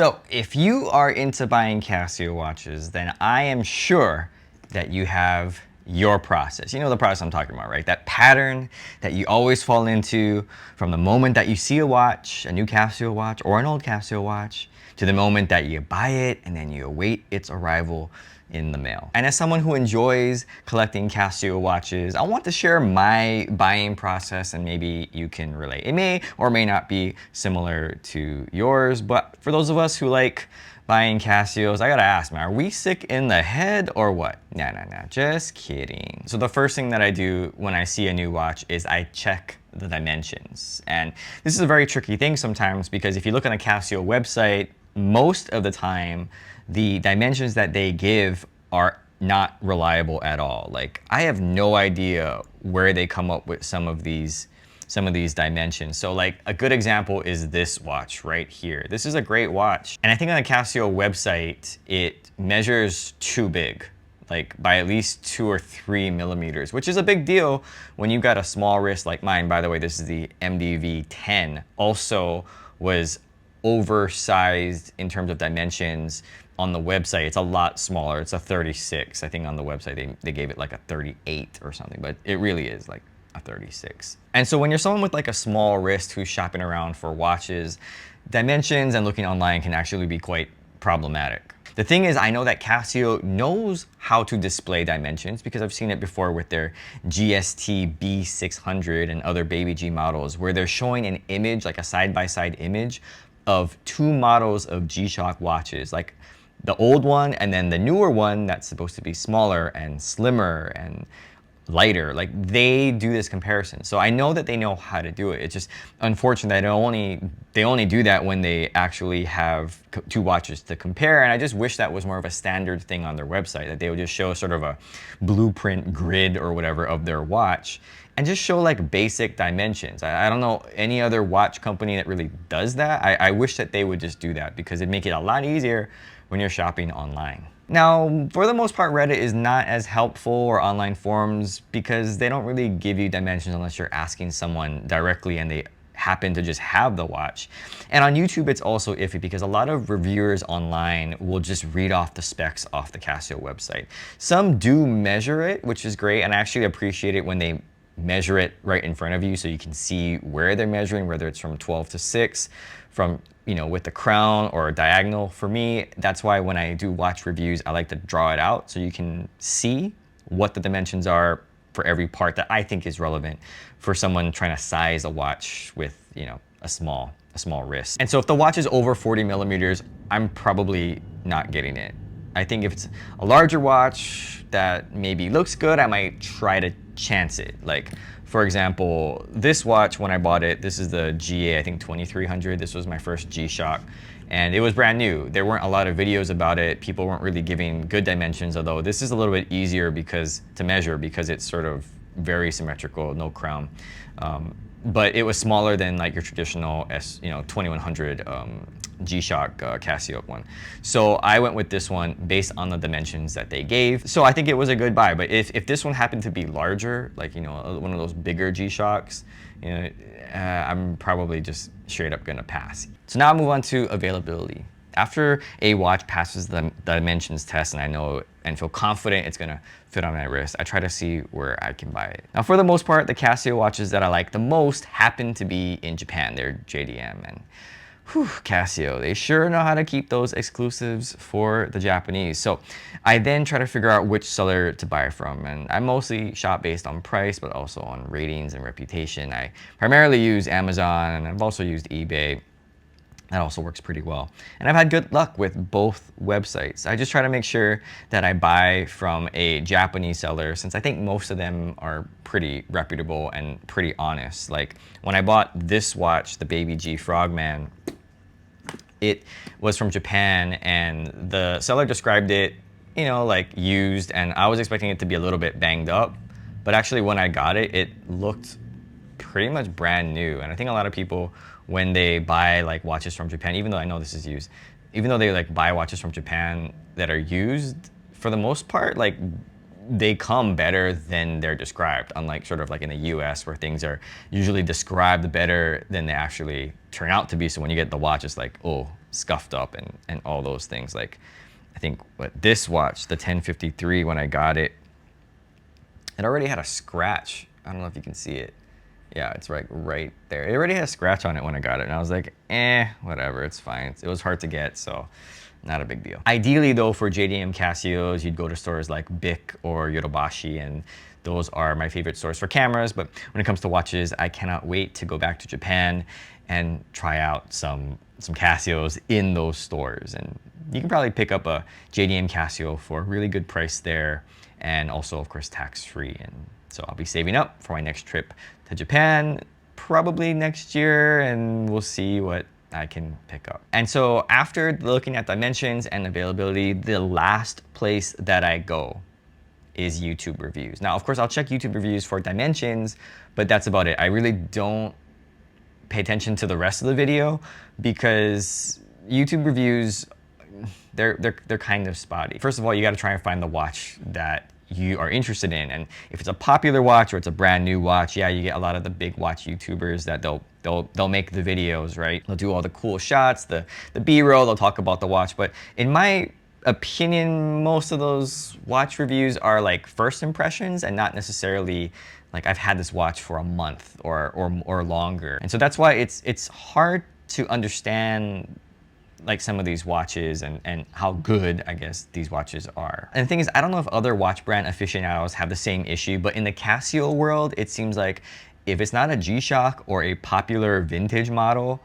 So if you are into buying Casio watches, then I am sure that you have your process. You know the process I'm talking about, right? That pattern that you always fall into from the moment that you see a watch, a new Casio watch or an old Casio watch, to the moment that you buy it and then you await its arrival in the mail. And as someone who enjoys collecting Casio watches, I want to share my buying process and maybe you can relate. It may or may not be similar to yours, but for those of us who like buying Casios, I gotta ask, man, are we sick in the head or what? Nah, just kidding. So the first thing that I do when I see a new watch is I check the dimensions. And this is a very tricky thing sometimes because if you look on the Casio website, most of the time, the dimensions that they give are not reliable at all. Like, I have no idea where they come up with some of these dimensions. So like a good example is this watch right here. This is a great watch. And I think on the Casio website, it measures too big, like by at least 2 or 3 millimeters, which is a big deal when you've got a small wrist like mine. By the way, this is the MDV 10. Also was oversized in terms of dimensions. On the website, it's a lot smaller. It's a 36. I think on the website, they gave it like a 38 or something, but it really is like a 36. And so when you're someone with like a small wrist who's shopping around for watches, dimensions and looking online can actually be quite problematic. The thing is, I know that Casio knows how to display dimensions because I've seen it before with their GST B600 and other Baby G models where they're showing an image, like a side-by-side image of 2 models of G-Shock watches, like the old one and then the newer one that's supposed to be smaller and slimmer and lighter. Like, they do this comparison. So I know that they know how to do it. It's just unfortunate that they only do that when they actually have 2 watches to compare. And I just wish that was more of a standard thing on their website, that they would just show sort of a blueprint grid or whatever of their watch and just show like basic dimensions. I don't know any other watch company that really does that. I wish that they would just do that because it'd make it a lot easier when you're shopping online. Now, for the most part, Reddit is not as helpful, or online forums, because they don't really give you dimensions unless you're asking someone directly and they happen to just have the watch. And on YouTube, it's also iffy because a lot of reviewers online will just read off the specs off the Casio website. Some do measure it, which is great, and I actually appreciate it when they measure it right in front of you so you can see where they're measuring, whether it's from 12 to 6, from, you know, with the crown or diagonal. For me, that's why when I do watch reviews, I like to draw it out so you can see what the dimensions are for every part that I think is relevant for someone trying to size a watch with, you know, a small wrist. And so if the watch is over 40 millimeters, I'm probably not getting it. I think if it's a larger watch that maybe looks good, I might try to chance it. Like, for example, this watch, when I bought it, this is the GA, I think 2300. This was my first G-Shock, and it was brand new. There weren't a lot of videos about it. People weren't really giving good dimensions, although this is a little bit easier to measure because it's sort of very symmetrical, no crown. But it was smaller than like your traditional 2100 G-Shock Casio one. So I went with this one based on the dimensions that they gave. So I think it was a good buy. But if this one happened to be larger, like, you know, one of those bigger G-Shocks, you know, I'm probably just straight up gonna pass. So now I'll move on to availability. After a watch passes the dimensions test and I know and feel confident it's gonna fit on my wrist, I try to see where I can buy it. Now, for the most part, the Casio watches that I like the most happen to be in Japan. They're JDM, and whew, Casio, they sure know how to keep those exclusives for the Japanese. So I then try to figure out which seller to buy from, and I mostly shop based on price, but also on ratings and reputation. I primarily use Amazon, and I've also used eBay. That also works pretty well. And I've had good luck with both websites. I just try to make sure that I buy from a Japanese seller, since I think most of them are pretty reputable and pretty honest. Like, when I bought this watch, the Baby G Frogman, it was from Japan, and the seller described it, you know, like used, and I was expecting it to be a little bit banged up. But actually, when I got it, it looked pretty much brand new. And I think a lot of people, when they buy like watches from Japan, even though I know this is used, even though they like buy watches from Japan that are used, for the most part, like, they come better than they're described, unlike sort of like in the US where things are usually described better than they actually turn out to be. So when you get the watch, it's like, oh, scuffed up and all those things. Like, I think this watch, the 1053, when I got it, it already had a scratch. I don't know if you can see it. Yeah, it's right there. It already had a scratch on it when I got it, and I was like, whatever, it's fine. It was hard to get, so not a big deal. Ideally though, for JDM Casios, you'd go to stores like BIC or Yodobashi, and those are my favorite stores for cameras. But when it comes to watches, I cannot wait to go back to Japan and try out some Casios in those stores. And you can probably pick up a JDM Casio for a really good price there, and also of course tax-free. And so I'll be saving up for my next trip to Japan, probably next year, and we'll see what I can pick up. And so after looking at dimensions and availability, the last place that I go is YouTube reviews. Now, of course, I'll check YouTube reviews for dimensions, but that's about it. I really don't pay attention to the rest of the video because YouTube reviews, they're kind of spotty. First of all, you got to try and find the watch that you are interested in, and if it's a popular watch or it's a brand new watch, yeah, you get a lot of the big watch YouTubers that they'll make the videos, right? They'll do all the cool shots, the B-roll, they'll talk about the watch. But in my opinion, most of those watch reviews are like first impressions and not necessarily like I've had this watch for a month or longer. And so that's why it's hard to understand like some of these watches and how good, I guess, these watches are. And the thing is, I don't know if other watch brand aficionados have the same issue, but in the Casio world, it seems like if it's not a G-Shock or a popular vintage model,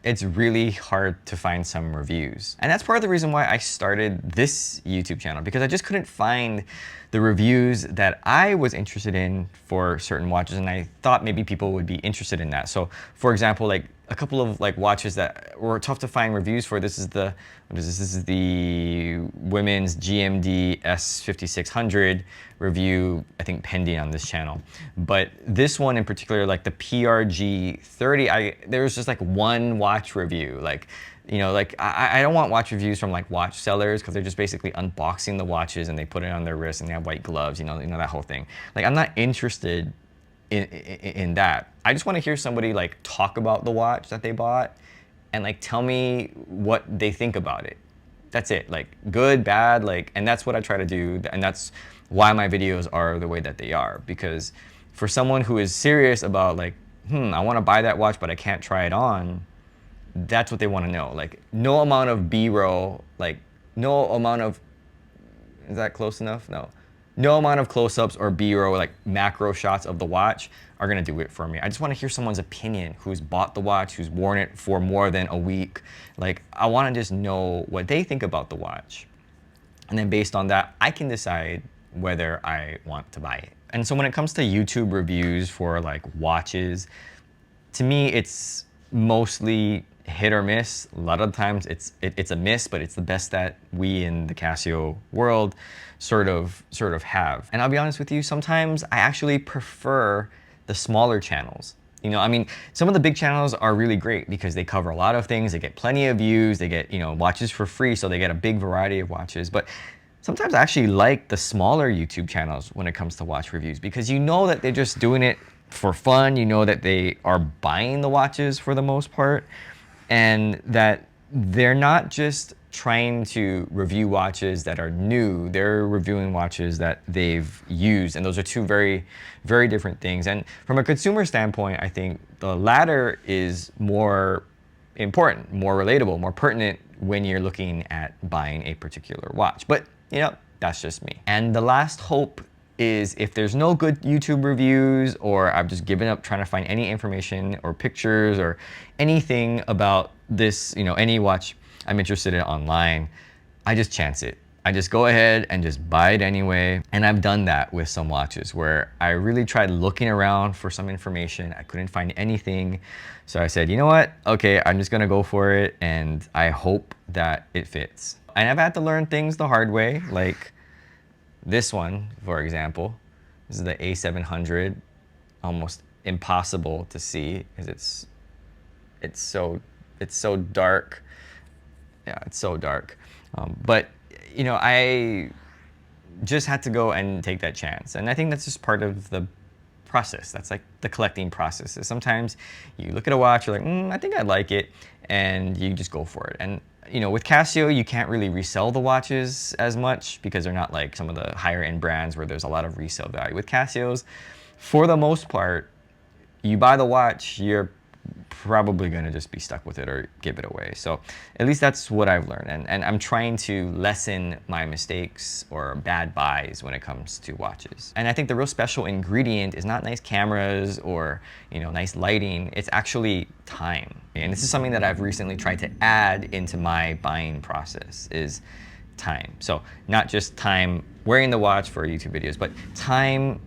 it's really hard to find some reviews. And that's part of the reason why I started this YouTube channel, because I just couldn't find the reviews that I was interested in for certain watches, and I thought maybe people would be interested in that. So for example, like a couple of like watches that were tough to find reviews for, this is the, what is this? This is the women's GMD S5600 review, I think pending on this channel. But this one in particular, like the PRG 30, there was just like one watch review. Like, you know, like I don't want watch reviews from like watch sellers, because they're just basically unboxing the watches and they put it on their wrist and they have white gloves, you know that whole thing. Like, I'm not interested in that. I just want to hear somebody like talk about the watch that they bought and like tell me what they think about it. That's it. Like, good, bad, like, and that's what I try to do, and that's why my videos are the way that they are. Because for someone who is serious about like, I want to buy that watch but I can't try it on, that's what they want to know. Like, no amount of B-roll, like no amount of, is that close enough? No amount of close-ups or B-roll, like macro shots of the watch, are gonna do it for me. I just want to hear someone's opinion, who's bought the watch, who's worn it for more than a week. Like, I want to just know what they think about the watch, and then based on that, I can decide whether I want to buy it. And so when it comes to YouTube reviews for like watches, to me, it's mostly hit or miss. A lot of times it's a miss, but it's the best that we in the Casio world sort of have. And I'll be honest with you, sometimes I actually prefer the smaller channels. You know, I mean, some of the big channels are really great because they cover a lot of things, they get plenty of views, they get, you know, watches for free, so they get a big variety of watches. But sometimes I actually like the smaller YouTube channels when it comes to watch reviews, because you know that they're just doing it for fun, you know that they are buying the watches for the most part, and that they're not just trying to review watches that are new, they're reviewing watches that they've used, and those are two very, very different things. And from a consumer standpoint, I think the latter is more important, more relatable, more pertinent when you're looking at buying a particular watch. But, you know, that's just me. And the last hope is, if there's no good YouTube reviews, or I've just given up trying to find any information or pictures or anything about this, you know, any watch I'm interested in online, I just chance it. I just go ahead and just buy it anyway. And I've done that with some watches where I really tried looking around for some information. I couldn't find anything. So I said, you know what? Okay, I'm just gonna go for it, and I hope that it fits. And I've had to learn things the hard way, like this one, for example. This is the A700, almost impossible to see because it's so dark. Yeah, it's so dark. But you know, I just had to go and take that chance, and I think that's just part of the process. That's like the collecting process. Sometimes you look at a watch, you're like, I think I like it, and you just go for it. And you know, with Casio, you can't really resell the watches as much because they're not like some of the higher end brands where there's a lot of resale value. With Casios, for the most part, you buy the watch, you're probably going to just be stuck with it or give it away. So at least that's what I've learned. And I'm trying to lessen my mistakes or bad buys when it comes to watches. And I think the real special ingredient is not nice cameras or, you know, nice lighting. It's actually time. And this is something that I've recently tried to add into my buying process is time. So not just time wearing the watch for YouTube videos, but time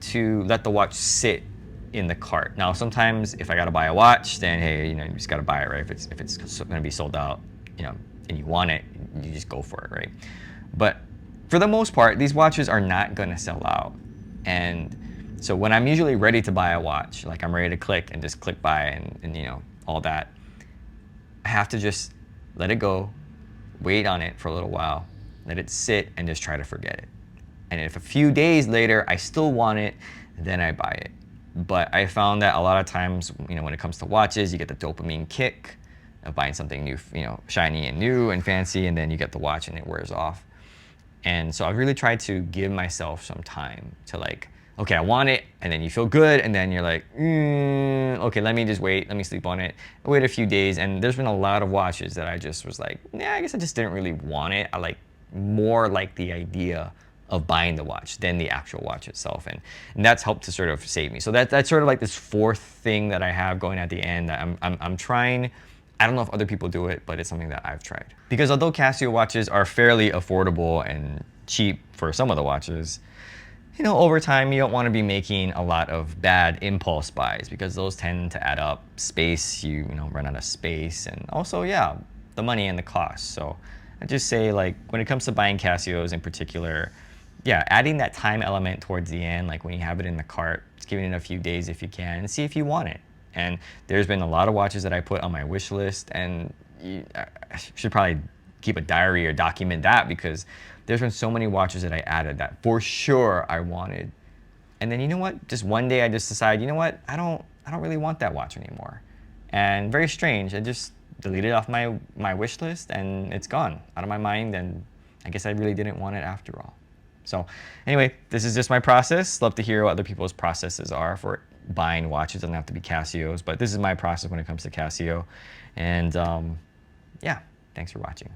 to let the watch sit in the cart. Now, sometimes if I gotta buy a watch, then hey, you know, you just gotta buy it, right? If it's gonna be sold out, you know, and you want it, you just go for it, right? But for the most part, these watches are not gonna sell out. And so when I'm usually ready to buy a watch, like I'm ready to click and just click buy and you know, all that, I have to just let it go, wait on it for a little while, let it sit and just try to forget it. And if a few days later I still want it, then I buy it. But I found that a lot of times, you know, when it comes to watches, you get the dopamine kick of buying something new, you know, shiny and new and fancy, and then you get the watch and it wears off. And so I've really tried to give myself some time to like, okay, I want it, and then you feel good, and then you're like, okay, let me just wait, let me sleep on it. I wait a few days, and there's been a lot of watches that I just was like, yeah, I guess I just didn't really want it. I like more like the idea of buying the watch than the actual watch itself, and that's helped to sort of save me. So that's sort of like this fourth thing that I have going at the end that I'm trying. I don't know if other people do it, but it's something that I've tried. Because although Casio watches are fairly affordable and cheap for some of the watches, you know, over time you don't want to be making a lot of bad impulse buys because those tend to add up. Space, you know, run out of space, and also, yeah, the money and the cost. So I just say, like, when it comes to buying Casios in particular, yeah, adding that time element towards the end, like when you have it in the cart, just giving it a few days if you can, and see if you want it. And there's been a lot of watches that I put on my wish list, and I should probably keep a diary or document that because there's been so many watches that I added that for sure I wanted. And then you know what? Just one day I just decided, you know what? I don't really want that watch anymore. And very strange, I just deleted it off my wish list and it's gone out of my mind, and I guess I really didn't want it after all. So anyway, this is just my process. Love to hear what other people's processes are for buying watches. It doesn't have to be Casios, but this is my process when it comes to Casio. And yeah, thanks for watching.